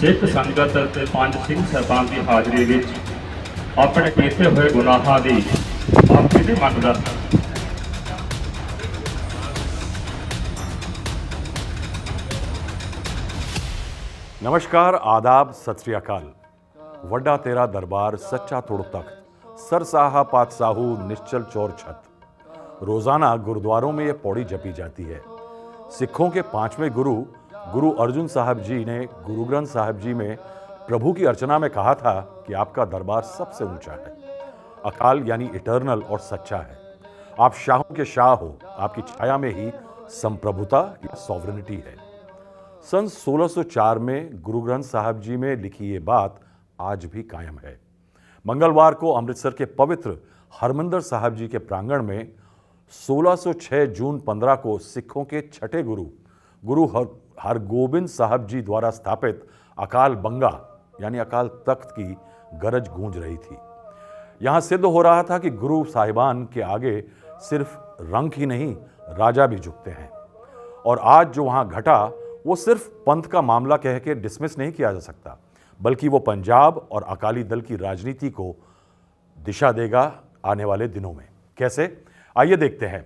ਸਿੱਖ ਸੰਗਤ ਤੇ ਪੰਜ ਸਿੰਘ ਸਾਹਿਬਾਨ ਦੀ ਹਾਜ਼ਰੀ ਵਿੱਚ ਆਪਣੇ ਕੀਤੇ ਹੋਏ ਗੁਨਾਹਾਂ ਦੀ ਮਾਫੀ ਦੀ ਮੰਗਦਾ। नमस्कार, आदाब, सत श्री अकाल। वड्डा तेरा दरबार, सच्चा तुड़ तख्त, सरसाहा पातशाहू, निश्चल चौर छत। रोजाना गुरुद्वारों में यह पौड़ी जपी जाती है। सिखों के पांचवें गुरु अर्जुन साहब जी ने गुरु ग्रंथ साहब जी में प्रभु की अर्चना में कहा था कि आपका दरबार सबसे ऊंचा है, अकाल यानी इटर्नल और सच्चा है। आप शाहों के शाह हो, आपकी छाया में ही संप्रभुता या सॉवरेनिटी है। सन 1604 में गुरु ग्रंथ साहब जी में लिखी ये बात आज भी कायम है। मंगलवार को अमृतसर के पवित्र हरमंदिर साहब जी के प्रांगण में 1606 जून 15 को सिखों के छठे गुरु हरगोबिंद साहब जी द्वारा स्थापित अकाल बंगा यानी अकाल तख्त की गरज गूंज रही थी। यहां सिद्ध हो रहा था कि गुरु साहिबान के आगे सिर्फ रंग ही नहीं, राजा भी झुकते हैं। और आज जो वहां घटा वो सिर्फ पंथ का मामला कह के डिसमिस नहीं किया जा सकता, बल्कि वो पंजाब और अकाली दल की राजनीति को दिशा देगा आने वाले दिनों में। कैसे, आइए देखते हैं।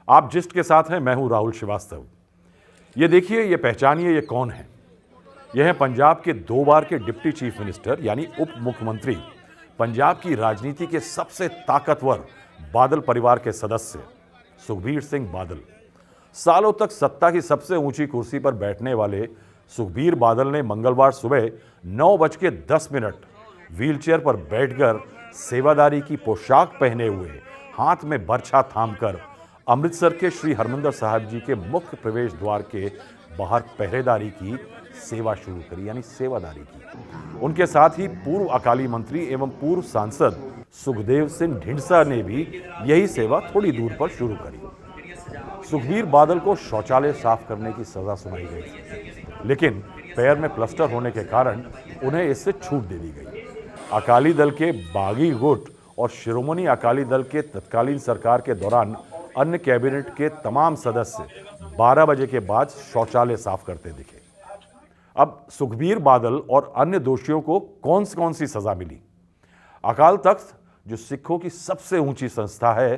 आप जिस्ट के साथ हैं, मैं हूं राहुल श्रीवास्तव। ये देखिए, ये पहचानिए, ये कौन है। यह है पंजाब के 2 बार के डिप्टी चीफ मिनिस्टर यानी उप मुख्यमंत्री, पंजाब की राजनीति के सबसे ताकतवर बादल परिवार के सदस्य सुखबीर सिंह बादल। सालों तक सत्ता की सबसे ऊंची कुर्सी पर बैठने वाले सुखबीर बादल ने मंगलवार सुबह 9:10 व्हीलचेयर पर बैठकर सेवादारी की पोशाक पहने हुए, हाथ में बर्छा थामकर अमृतसर के श्री हरमंदिर साहब जी के मुख्य प्रवेश द्वार के बाहर पहरेदारी की सेवा शुरू करी, यानी सेवादारी की। उनके साथ ही पूर्व अकाली मंत्री एवं पूर्व सांसद सुखदेव सिंह ढींढसा ने भी यही सेवा थोड़ी दूर पर शुरू करी। सुखबीर बादल को शौचालय साफ करने की सजा सुनाई गई थी, लेकिन पैर में प्लास्टर होने के कारण उन्हें इससे छूट दे दी गई। अकाली दल के बागी गुट और शिरोमणि अकाली दल के तत्कालीन सरकार के दौरान अन्य कैबिनेट के तमाम सदस्य 12 बजे के बाद शौचालय साफ करते दिखे। अब सुखबीर बादल और अन्य दोषियों को कौन सी सजा मिली? अकाल तख्त, जो सिखों की सबसे ऊंची संस्था है,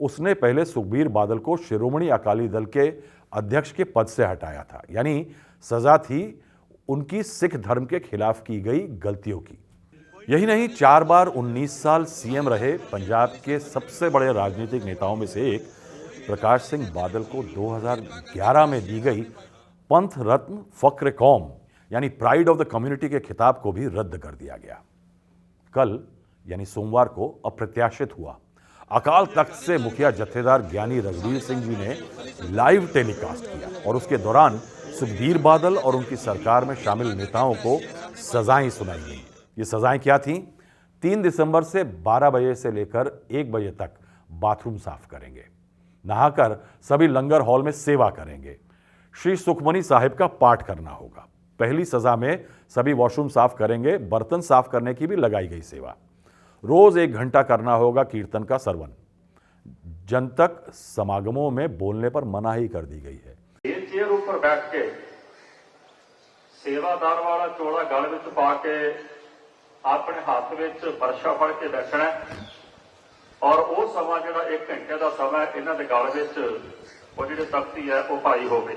उसने पहले सुखबीर बादल को शिरोमणि अकाली दल के अध्यक्ष के पद से हटाया था, यानी सजा थी उनकी सिख धर्म के खिलाफ की गई गलतियों की। यही नहीं, 4 बार 19 साल सीएम रहे पंजाब के सबसे बड़े राजनीतिक नेताओं में से एक प्रकाश सिंह बादल को 2011 में दी गई पंथ रत्न फक्र कौम यानी प्राइड ऑफ द कम्युनिटी के खिताब को भी रद्द कर दिया गया। कल यानी सोमवार को अप्रत्याशित हुआ अकाल तख्त से मुखिया जत्थेदार ज्ञानी रघुवीर सिंह जी ने लाइव टेलीकास्ट किया और उसके दौरान सुखबीर बादल और उनकी सरकार में शामिल नेताओं को सजाएं सुनाई गई। ये सजाएं क्या थीं? 3 दिसंबर से 12 बजे से लेकर 1 बजे तक बाथरूम साफ करेंगे, नहाकर सभी लंगर हॉल में सेवा करेंगे, श्री सुखमनी साहिब का पाठ करना होगा। पहली सजा में सभी वॉशरूम साफ करेंगे, बर्तन साफ करने की भी लगाई गई सेवा। रोज 1 घंटा करना होगा कीर्तन का सरवन। जनतक समागमों में बोलने पर मनाही कर दी गई है। चेयर ऊपर बैठ के सेवादार वाला चोला गल विच पा के अपने हाथ विच बर्छा फड़ के बैठना और वो समा जो 1 घंटे का समा इन्हों के गल विच वो जिहड़ी तख्ती है वो पाई होवे।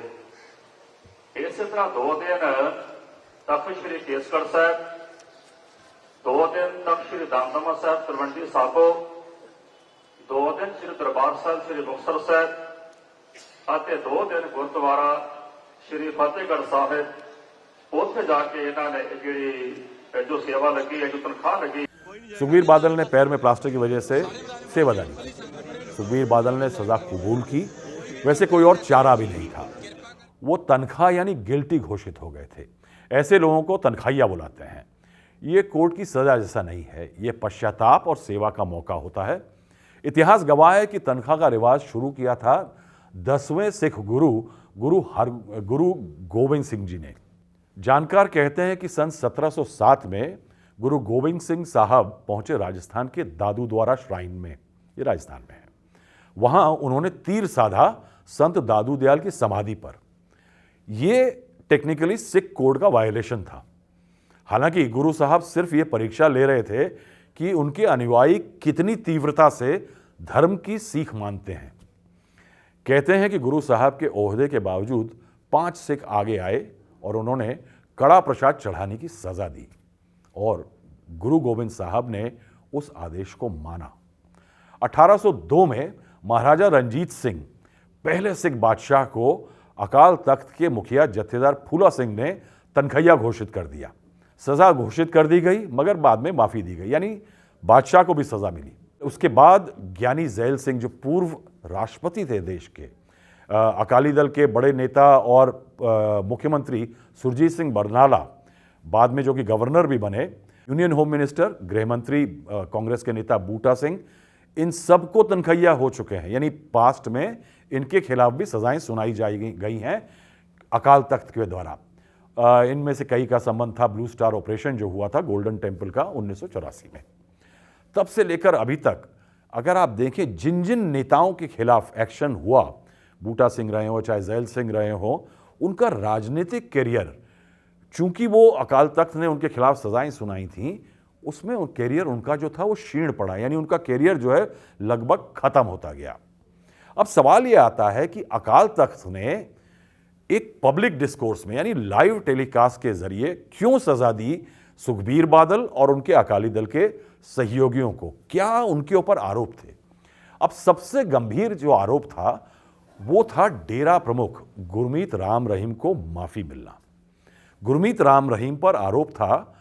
इस तरह 2 दिन तख्त श्री केसगढ़ साहब, 2 दिन तख्त श्री दमदमा साहब तलवंडी साबो, 2 दिन श्री दरबार साहब श्री मुक्तसर साहब ਅਤੇ 2 दिन गुरुद्वारा श्री फतेहगढ़ साहिब उत्थे जाके इन्होंने जी जो सेवा लगी है, जो तनख्वाह लगी। सुखबीर बादल ने पैर में प्लास्टर की वजह से सेवादारी की। सुखबीर बादल ने सजा कबूल की। वैसे कोई और चारा भी नहीं था। वो तनख्वाह यानी गिल्टी घोषित हो गए थे। ऐसे लोगों को तनख्वाहिया बुलाते हैं। ये कोर्ट की सजा जैसा नहीं है, ये पश्चाताप और सेवा का मौका होता है। इतिहास गवाह है कि तनख्वाह का रिवाज शुरू किया था 10वें सिख गुरु गोविंद सिंह जी ने। जानकार कहते हैं कि सन 1707 में गुरु गोविंद सिंह साहब पहुंचे राजस्थान के दादू द्वारा श्राइन में, ये राजस्थान में है। वहां उन्होंने तीर साधा संत दादू दयाल की समाधि पर। यह टेक्निकली सिख कोड का वायलेशन था। हालांकि गुरु साहब सिर्फ ये परीक्षा ले रहे थे कि उनके अनुयायी कितनी तीव्रता से धर्म की सीख मानते हैं। कहते हैं कि गुरु साहब के ओहदे के बावजूद 5 सिख आगे आए और उन्होंने कड़ा प्रसाद चढ़ाने की सजा दी और गुरु गोविंद साहब ने उस आदेश को माना। 1802 में महाराजा रंजीत सिंह पहले सिख बादशाह को अकाल तख्त के मुखिया जत्थेदार फूला सिंह ने तनखैया घोषित कर दिया। सजा घोषित कर दी गई मगर बाद में माफी दी गई, यानी बादशाह को भी सजा मिली। उसके बाद ज्ञानी ज़ैल सिंह जो पूर्व राष्ट्रपति थे देश के, अकाली दल के बड़े नेता और मुख्यमंत्री सुरजीत सिंह बरनाला, बाद में जो कि गवर्नर भी बने, यूनियन होम मिनिस्टर, गृह मंत्री कांग्रेस के नेता बूटा सिंह, इन सबको तनखैया हो चुके हैं, यानी पास्ट में इनके खिलाफ भी सजाएं सुनाई गई हैं अकाल तख्त के द्वारा। इनमें से कई का संबंध था ब्लू स्टार ऑपरेशन जो हुआ था गोल्डन टेम्पल का 1984 में। तब से लेकर अभी तक अगर आप देखें जिन जिन नेताओं के खिलाफ एक्शन हुआ, बूटा सिंह रहे हो चाहे ज़ैल सिंह रहे हो, उनका राजनीतिक करियर, चूंकि वो अकाल तख्त ने उनके खिलाफ सजाएं सुनाई थी, उसमें कैरियर उनका जो था वो क्षीण पड़ा, यानी उनका कैरियर जो है लगभग खत्म होता गया। अब सवाल ये आता है कि अकाल तख्त ने एक पब्लिक डिस्कोर्स में यानी लाइव टेलीकास्ट के जरिए क्यों सजा दी सुखबीर बादल और उनके अकाली दल के सहयोगियों को? क्या उनके ऊपर आरोप थे? अब सबसे गंभीर जो आरोप था वो था डेरा प्रमुख गुरमीत राम रहीम को माफी मिलना। गुरमीत राम रहीम पर आरोप था,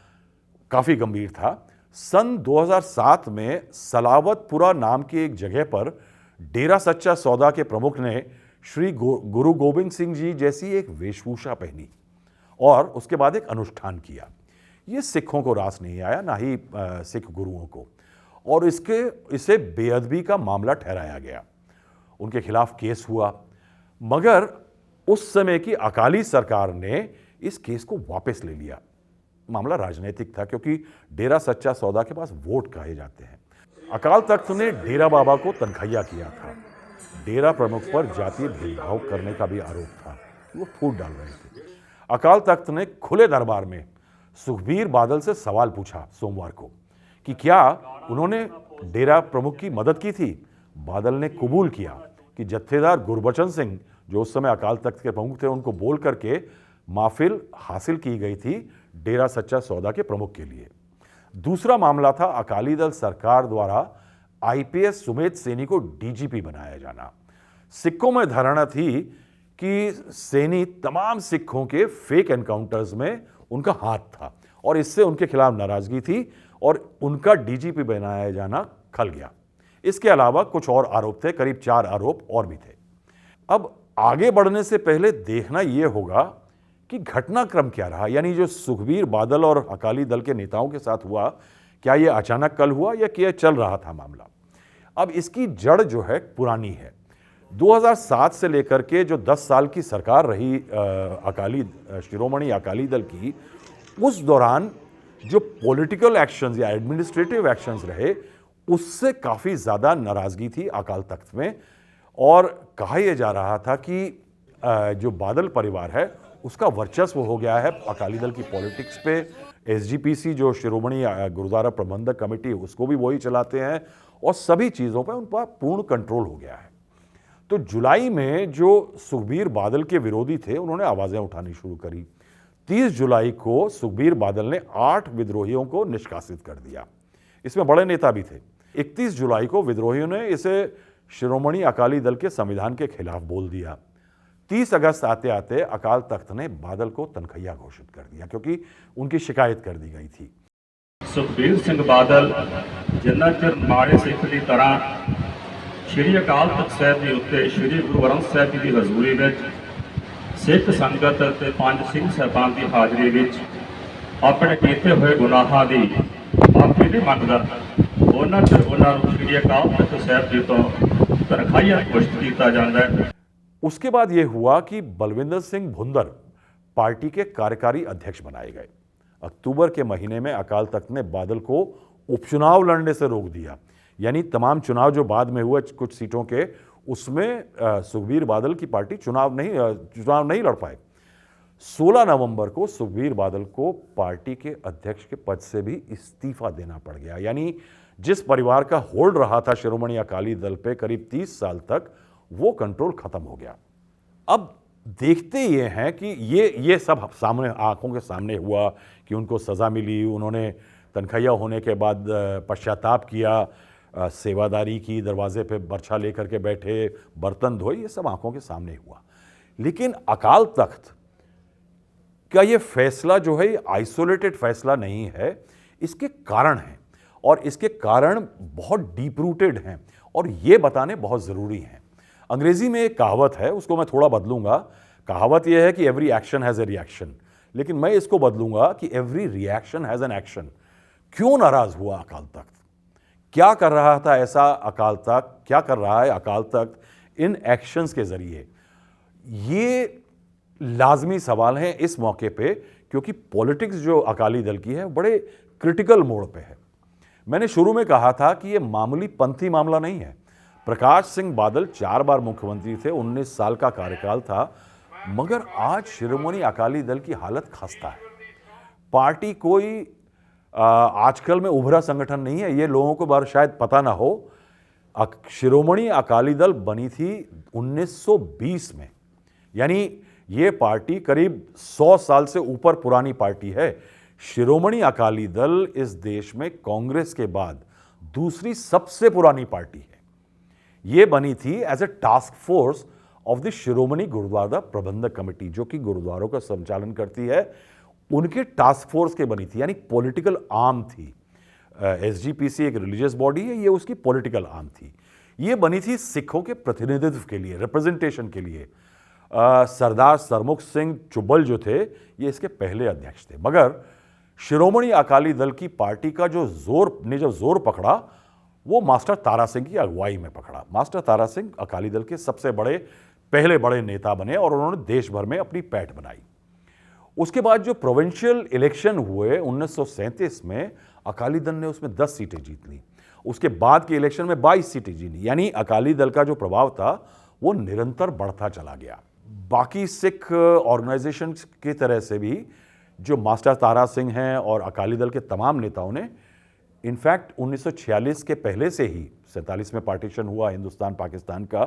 काफी गंभीर था। सन 2007 में सलावतपुरा नाम की एक जगह पर डेरा सच्चा सौदा के प्रमुख ने श्री गुरु गोविंद सिंह जी जैसी एक वेशभूषा पहनी और उसके बाद एक अनुष्ठान किया। ये सिखों को रास नहीं आया, ना ही सिख गुरुओं को, और इसे बेअदबी का मामला ठहराया गया। उनके खिलाफ केस हुआ, मगर उस समय की अकाली सरकार ने इस केस को वापस ले लिया। मामला राजनीतिक था क्योंकि डेरा सच्चा सौदा के पास वोट कहे जाते हैं। अकाल तख्त ने डेरा बाबा को तनखैया किया था। डेरा प्रमुख पर जातीय भेदभाव करने का भी आरोप था, वो फूट डाल रहे थे। अकाल तख्त ने खुले दरबार में सुखबीर बादल से सवाल पूछा सोमवार को कि क्या उन्होंने डेरा प्रमुख की मदद की थी। बादल ने कबूल किया कि जत्थेदार गुरबचन सिंह जो उस समय अकाल तख्त के प्रमुख थे, उनको बोल करके माफिल हासिल की गई थी डेरा सच्चा सौदा के प्रमुख के लिए। दूसरा मामला था अकाली दल सरकार द्वारा आईपीएस सुमेध सैनी को डीजीपी बनाया जाना। सिखों में धारणा थी कि सैनी तमाम सिखों के फेक एनकाउंटर्स में उनका हाथ था और इससे उनके खिलाफ नाराजगी थी और उनका डीजीपी बनाया जाना खल गया। इसके अलावा कुछ और आरोप थे, करीब 4 आरोप और भी थे। अब आगे बढ़ने से पहले देखना यह होगा कि घटनाक्रम क्या रहा, यानी जो सुखबीर बादल और अकाली दल के नेताओं के साथ हुआ, क्या यह अचानक कल हुआ या क्या चल रहा था मामला। अब इसकी जड़ जो है पुरानी है। 2007 से लेकर के जो 10 साल की सरकार रही शिरोमणि अकाली दल की, उस दौरान जो पॉलिटिकल एक्शंस या एडमिनिस्ट्रेटिव एक्शंस रहे, उससे काफ़ी ज़्यादा नाराज़गी थी अकाल तख्त में। और कहा यह जा रहा था कि जो बादल परिवार है उसका वर्चस्व हो गया है अकाली दल की पॉलिटिक्स पे। एसजीपीसी जो शिरोमणि गुरुद्वारा प्रबंधक कमेटी, उसको भी वही चलाते हैं और सभी चीज़ों पर उनका पूर्ण कंट्रोल हो गया है। तो जुलाई में जो सुखबीर बादल के विरोधी थे, उन्होंने आवाज़ें उठानी शुरू करी। 30 जुलाई को सुखबीर बादल ने 8 विद्रोहियों को निष्कासित कर दिया। इसमें बड़े नेता भी थे। 31 जुलाई को विद्रोहियों ने इसे शिरोमणि अकाली दल के संविधान के खिलाफ बोल दिया। 30 अगस्त आते आते अकाल तख्त ने बादल को तनखैया घोषित कर दिया क्योंकि उनकी शिकायत कर दी गई थी। सुखबीर सिंह बादल जिन्ना चिर माड़े सिख की तरह श्री अकाल तख्त साहब के उत्ते श्री गुरु ग्रंथ साहब जी की हजूरी में सिख संगत ते 5 सिंह साहबान की हाजरी में अपने किए हुए गुनाहों की माफी नहीं मंगता, उन्होंने चिर उन्होंने श्री अकाल तख्त साहब जी तो तनखैया घोषित किया जाता है। उसके बाद यह हुआ कि बलविंदर सिंह भुंदर पार्टी के कार्यकारी अध्यक्ष बनाए गए। अक्टूबर के महीने में अकाल तख्त ने बादल को उपचुनाव लड़ने से रोक दिया, यानी तमाम चुनाव जो बाद में हुए कुछ सीटों के, उसमें सुखबीर बादल की पार्टी चुनाव नहीं लड़ पाए। 16 नवंबर को सुखबीर बादल को पार्टी के अध्यक्ष के पद से भी इस्तीफा देना पड़ गया। यानी जिस परिवार का होल्ड रहा था शिरोमणि अकाली दल पे करीब 30 साल तक, वो कंट्रोल खत्म हो गया। अब देखते ये हैं कि ये सब सामने, आंखों के सामने हुआ कि उनको सज़ा मिली, उन्होंने तनखैया होने के बाद पश्चाताप किया, सेवादारी की, दरवाजे पे बर्छा लेकर के बैठे, बर्तन धोए, ये सब आंखों के सामने हुआ। लेकिन अकाल तख्त का ये फैसला जो है आइसोलेटेड फैसला नहीं है, इसके कारण हैं और इसके कारण बहुत डीप रूटेड हैं और ये बताने बहुत ज़रूरी हैं। अंग्रेजी में एक कहावत है, उसको मैं थोड़ा बदलूंगा। कहावत यह है कि every action has a reaction, लेकिन मैं इसको बदलूंगा कि every reaction has an action. क्यों नाराज हुआ अकाल तख्त? क्या कर रहा था ऐसा अकाल तख्त? क्या कर रहा है अकाल तख्त इन एक्शंस के जरिए? ये लाजमी सवाल हैं इस मौके पे, क्योंकि पॉलिटिक्स जो अकाली दल की है बड़े क्रिटिकल मोड़ पे है। मैंने शुरू में कहा था कि ये मामूली पंथी मामला नहीं है। प्रकाश सिंह बादल 4 बार मुख्यमंत्री थे, 19 साल का कार्यकाल था, मगर आज शिरोमणि अकाली दल की हालत खस्ता है। पार्टी कोई आजकल में उभरा संगठन नहीं है, ये लोगों को बार शायद पता ना हो। शिरोमणि अकाली दल बनी थी 1920 में, यानी ये पार्टी करीब 100 साल से ऊपर पुरानी पार्टी है। शिरोमणि अकाली दल इस देश में कांग्रेस के बाद दूसरी सबसे पुरानी पार्टी है। ये बनी थी as a task force of the Shiromani Gurdwara Parbandhak Committee, जो कि गुरुद्वारों का संचालन करती है, उनके टास्क फोर्स के बनी थी, यानी पॉलिटिकल आर्म थी। एसजीपीसी एक रिलीजियस बॉडी है, ये उसकी पॉलिटिकल आर्म थी। ये बनी थी सिखों के प्रतिनिधित्व के लिए, रिप्रेजेंटेशन के लिए। सरदार सरमुख सिंह चुब्बल जो थे, ये इसके पहले अध्यक्ष थे। मगर शिरोमणि अकाली दल की पार्टी का जो जोर पकड़ा, वो मास्टर तारा सिंह की अगुवाई में पकड़ा। मास्टर तारा सिंह अकाली दल के सबसे पहले बड़े नेता बने और उन्होंने देश भर में अपनी पैठ बनाई। उसके बाद जो प्रोविंशियल इलेक्शन हुए 1937 में, अकाली दल ने उसमें 10 सीटें जीत ली। उसके बाद के इलेक्शन में 22 सीटें जीती, यानी अकाली दल का जो प्रभाव था वो निरंतर बढ़ता चला गया। बाकी सिख ऑर्गेनाइजेशन की तरह से भी जो मास्टर तारा सिंह हैं और अकाली दल के तमाम नेताओं ने इनफैक्ट 1946 के पहले से ही, 47 में पार्टीशन हुआ हिंदुस्तान पाकिस्तान का,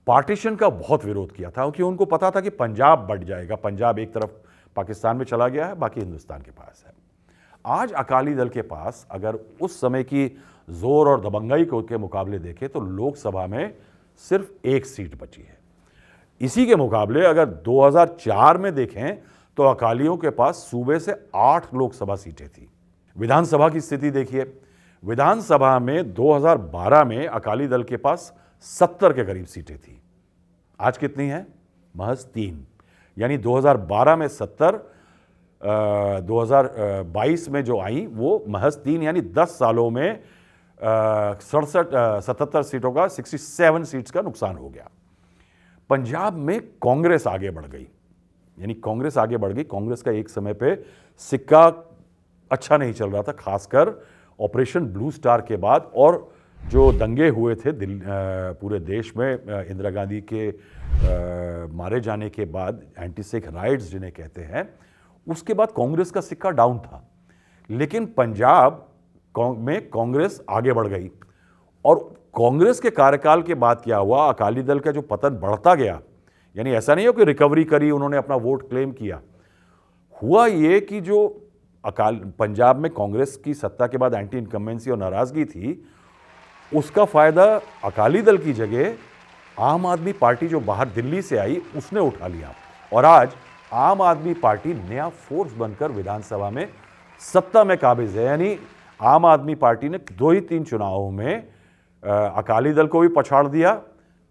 पार्टीशन का बहुत विरोध किया था, क्योंकि उनको पता था कि पंजाब बढ़ जाएगा। पंजाब एक तरफ पाकिस्तान में चला गया है, बाकी हिंदुस्तान के पास है। आज अकाली दल के पास अगर उस समय की जोर और दबंगई के मुकाबले देखें तो लोकसभा में सिर्फ 1 सीट बची है। इसी के मुकाबले अगर 2004 में देखें तो अकालियों के पास सूबे से 8 लोकसभा सीटें थी। विधानसभा की स्थिति देखिए, विधानसभा में 2012 में अकाली दल के पास 70 के करीब सीटें थी। आज कितनी है? महज 3। यानी 2012 में 70, 2022 में जो आई वो महज 3, यानी 10 सालों में 77 सीटों का 67 सीट्स का नुकसान हो गया। पंजाब में कांग्रेस आगे बढ़ गई, यानी कांग्रेस आगे बढ़ गई। कांग्रेस का एक समय पे सिक्का अच्छा नहीं चल रहा था, खासकर ऑपरेशन ब्लू स्टार के बाद, और जो दंगे हुए थे पूरे देश में इंदिरा गांधी के मारे जाने के बाद, एंटी सिख राइट्स जिन्हें कहते हैं, उसके बाद कांग्रेस का सिक्का डाउन था। लेकिन पंजाब में कांग्रेस आगे बढ़ गई और कांग्रेस के कार्यकाल के बाद क्या हुआ, अकाली दल का जो पतन बढ़ता गया, यानी ऐसा नहीं हो कि रिकवरी करी, उन्होंने अपना वोट क्लेम किया। हुआ ये कि जो पंजाब में कांग्रेस की सत्ता के बाद एंटी इनकम्बेंसी और नाराजगी थी, उसका फायदा अकाली दल की जगह आम आदमी पार्टी जो बाहर दिल्ली से आई उसने उठा लिया और आज आम आदमी पार्टी नया फोर्स बनकर विधानसभा में सत्ता में काबिज है। यानी आम आदमी पार्टी ने 2 ही 3 चुनावों में अकाली दल को भी पछाड़ दिया,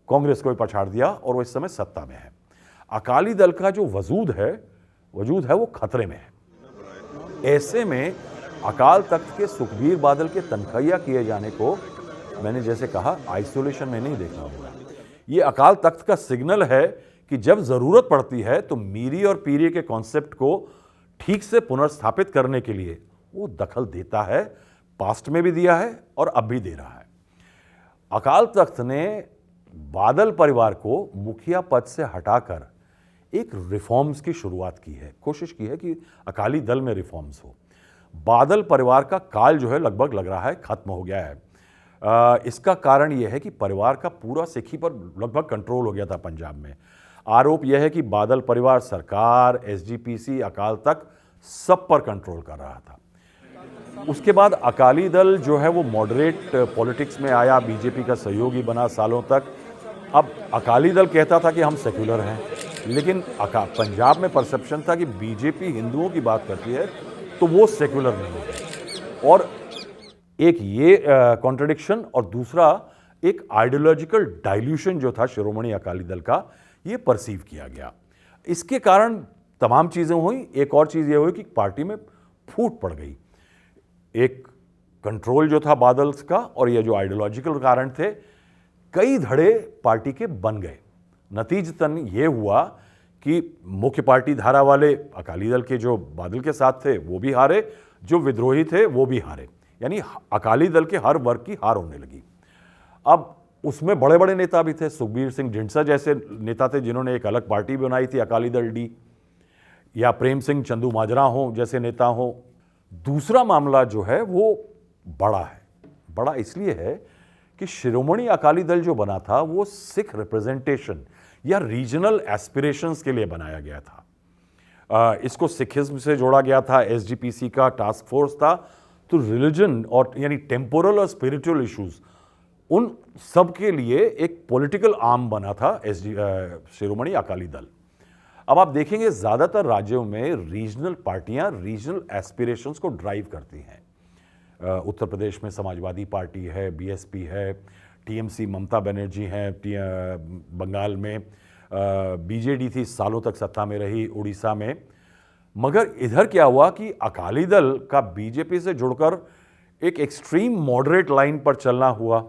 कांग्रेस को भी पछाड़ दिया और वो इस समय सत्ता में है। अकाली दल का जो वजूद है वो खतरे में है। ऐसे में अकाल तख्त के सुखबीर बादल के तनखैया किए जाने को मैंने जैसे कहा आइसोलेशन में नहीं देखना होगा। ये अकाल तख्त का सिग्नल है कि जब जरूरत पड़ती है तो मीरी और पीरी के कॉन्सेप्ट को ठीक से पुनर्स्थापित करने के लिए वो दखल देता है। पास्ट में भी दिया है और अब भी दे रहा है। अकाल तख्त ने बादल परिवार को मुखिया पद से हटाकर एक रिफॉर्म्स की शुरुआत की है, कोशिश की है कि अकाली दल में रिफॉर्म्स हो। बादल परिवार का काल जो है लगभग लग रहा है खत्म हो गया है। इसका कारण यह है कि परिवार का पूरा सिक्की पर लगभग कंट्रोल हो गया था पंजाब में। आरोप यह है कि बादल परिवार सरकार, एसजीपीसी, अकाल तख्त सब पर कंट्रोल कर रहा था। उसके बाद अकाली दल जो है वो मॉडरेट पॉलिटिक्स में आया, बीजेपी का सहयोगी बना सालों तक। अब अकाली दल कहता था कि हम सेक्युलर हैं, लेकिन पंजाब में परसेप्शन था कि बीजेपी हिंदुओं की बात करती है तो वो सेक्युलर नहीं है। और एक ये कॉन्ट्रडिक्शन, और दूसरा एक आइडियोलॉजिकल डाइल्यूशन जो था शिरोमणि अकाली दल का, ये परसीव किया गया। इसके कारण तमाम चीज़ें हुई। एक और चीज़ ये हुई कि पार्टी में फूट पड़ गई। एक कंट्रोल जो था बादल का, और ये जो आइडियोलॉजिकल कारण थे, कई धड़े पार्टी के बन गए। नतीजतन ये हुआ कि मुख्य पार्टी धारा वाले अकाली दल के जो बादल के साथ थे वो भी हारे, जो विद्रोही थे वो भी हारे, यानी अकाली दल के हर वर्ग की हार होने लगी। अब उसमें बड़े बड़े नेता भी थे, सुखबीर सिंह ढींडसा जैसे नेता थे जिन्होंने एक अलग पार्टी बनाई थी अकाली दल डी, या प्रेम सिंह चंदू माजरा हो जैसे नेता हो। दूसरा मामला जो है वो बड़ा है। बड़ा इसलिए है कि शिरोमणि अकाली दल जो बना था वो सिख रिप्रेजेंटेशन या रीजनल एस्पिरेशंस के लिए बनाया गया था। इसको सिखिज्म से जोड़ा गया था, एसजीपीसी का टास्क फोर्स था। तो रिलीजन और यानी टेम्पोरल और स्पिरिचुअल इश्यूज, उन सब के लिए एक पॉलिटिकल आर्म बना था शिरोमणि अकाली दल। अब आप देखेंगे ज़्यादातर राज्यों में रीजनल पार्टियां रीजनल एस्पिरेशंस को ड्राइव करती हैं। उत्तर प्रदेश में समाजवादी पार्टी है, बीएसपी है, टीएमसी ममता बनर्जी हैं, बंगाल में बीजेडी थी, सालों तक सत्ता में रही, उड़ीसा में। मगर इधर क्या हुआ कि अकाली दल का बीजेपी से जुड़कर एक एक्सट्रीम मॉडरेट लाइन पर चलना हुआ।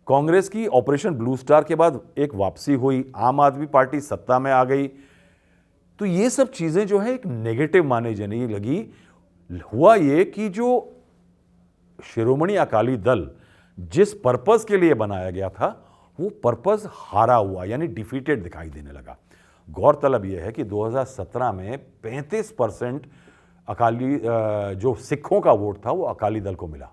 कांग्रेस की ऑपरेशन ब्लू स्टार के बाद एक वापसी हुई, आम आदमी पार्टी सत्ता में आ गई। तो ये सब चीज़ें जो है एक नेगेटिव माने जाने लगी। हुआ ये कि जो शिरोमणि अकाली दल जिस पर्पस के लिए बनाया गया था वो पर्पस हारा हुआ, यानी डिफीटेड दिखाई देने लगा। गौरतलब यह है कि 2017 में 35% अकाली जो सिखों का वोट था वो अकाली दल को मिला,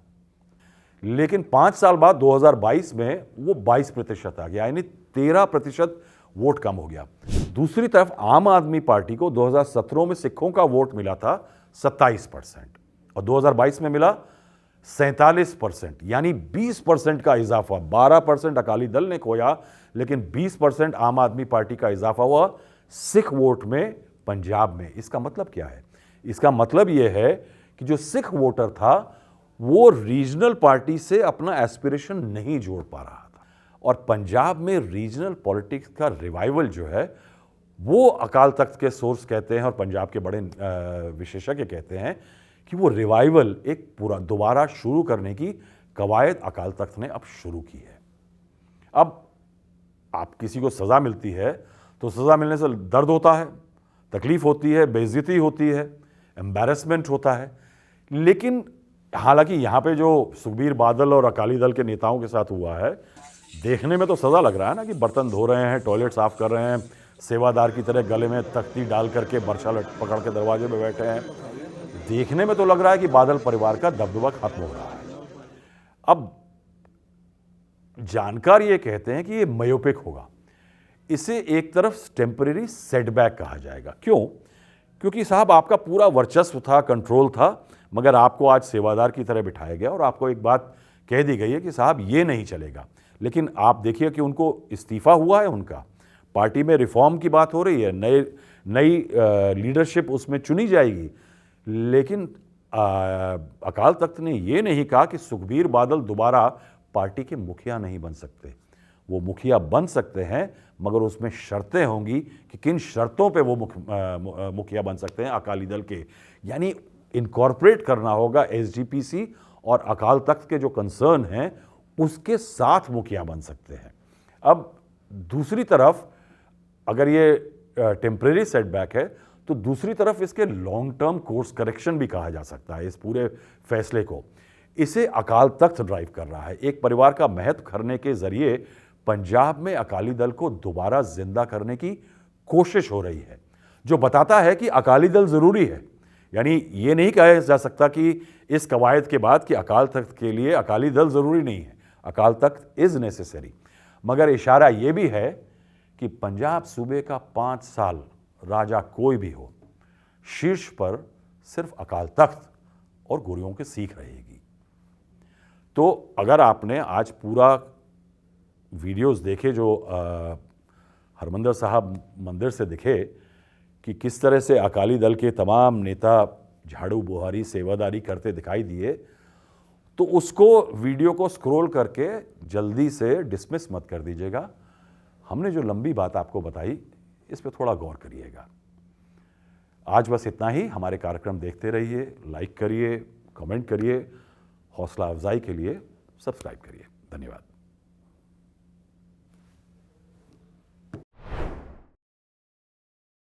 लेकिन 5 साल बाद 2022 में वो 22% आ गया, यानी 13% वोट कम हो गया। दूसरी तरफ आम आदमी पार्टी को 2017 में सिखों का वोट मिला था 27% और 2022 में मिला 47%, यानी 20% का इजाफा। 12% अकाली दल ने खोया, लेकिन 20% आम आदमी पार्टी का इजाफा हुआ सिख वोट में पंजाब में। इसका मतलब क्या है? इसका मतलब यह है कि जो सिख वोटर था वो रीजनल पार्टी से अपना एस्पिरेशन नहीं जोड़ पा रहा था। और पंजाब में रीजनल पॉलिटिक्स का रिवाइवल जो है वो अकाल तख्त के सोर्स कहते हैं और पंजाब के बड़े विशेषज्ञ कहते हैं कि वो रिवाइवल एक पूरा दोबारा शुरू करने की कवायद अकाल तख्त ने अब शुरू की है। अब आप किसी को सज़ा मिलती है तो सज़ा मिलने से दर्द होता है, तकलीफ होती है, बेइज्जती होती है, एम्बैरेसमेंट होता है। लेकिन हालांकि यहाँ पे जो सुखबीर बादल और अकाली दल के नेताओं के साथ हुआ है, देखने में तो सज़ा लग रहा है ना कि बर्तन धो रहे हैं, टॉयलेट साफ कर रहे हैं, सेवादार की तरह गले में तख्ती डाल करके बर्छा पकड़ के दरवाजे में बैठे हैं। देखने में तो लग रहा है कि बादल परिवार का दबदबा खत्म हो रहा है। अब जानकार ये कहते हैं कि ये मायोपिक होगा, इसे एक तरफ टेम्परेरी सेटबैक कहा जाएगा। क्यों? क्योंकि साहब आपका पूरा वर्चस्व था, कंट्रोल था, मगर आपको आज सेवादार की तरह बिठाया गया और आपको एक बात कह दी गई है कि साहब ये नहीं चलेगा। लेकिन आप देखिए कि उनको इस्तीफा हुआ है, उनका पार्टी में रिफॉर्म की बात हो रही है, नई लीडरशिप उसमें चुनी जाएगी। लेकिन अकाल तख्त ने ये नहीं कहा कि सुखबीर बादल दोबारा पार्टी के मुखिया नहीं बन सकते। वो मुखिया बन सकते हैं, मगर उसमें शर्तें होंगी कि किन शर्तों पे वो मुखिया बन सकते हैं अकाली दल के। यानी इनकॉर्पोरेट करना होगा एसजीपीसी और अकाल तख्त के जो कंसर्न हैं उसके साथ मुखिया बन सकते हैं। अब दूसरी तरफ अगर ये टेम्परेरी सेटबैक है तो दूसरी तरफ इसके लॉन्ग टर्म कोर्स करेक्शन भी कहा जा सकता है। इस पूरे फैसले को इसे अकाल तख्त ड्राइव कर रहा है। एक परिवार का महत्व करने के जरिए पंजाब में अकाली दल को दोबारा जिंदा करने की कोशिश हो रही है, जो बताता है कि अकाली दल ज़रूरी है। यानी ये नहीं कहा जा सकता कि इस कवायद के बाद कि अकाल तख्त के लिए अकाली दल ज़रूरी नहीं है। अकाल तख्त इज़ नेसेसरी, मगर इशारा ये भी है कि पंजाब सूबे का 5 साल राजा कोई भी हो, शीर्ष पर सिर्फ अकाल तख्त और गुरुओं की सीख रहेगी। तो अगर आपने आज पूरा वीडियोस देखे जो हरमंदिर साहब मंदिर से दिखे कि किस तरह से अकाली दल के तमाम नेता झाड़ू बुहारी सेवादारी करते दिखाई दिए, तो उसको वीडियो को स्क्रॉल करके जल्दी से डिसमिस मत कर दीजिएगा। हमने जो लंबी बात आपको बताई इस पे थोड़ा गौर करिएगा। आज बस इतना ही। हमारे कार्यक्रम देखते रहिए, लाइक करिए, कमेंट करिए, हौसला अफजाई के लिए सब्सक्राइब करिए। धन्यवाद।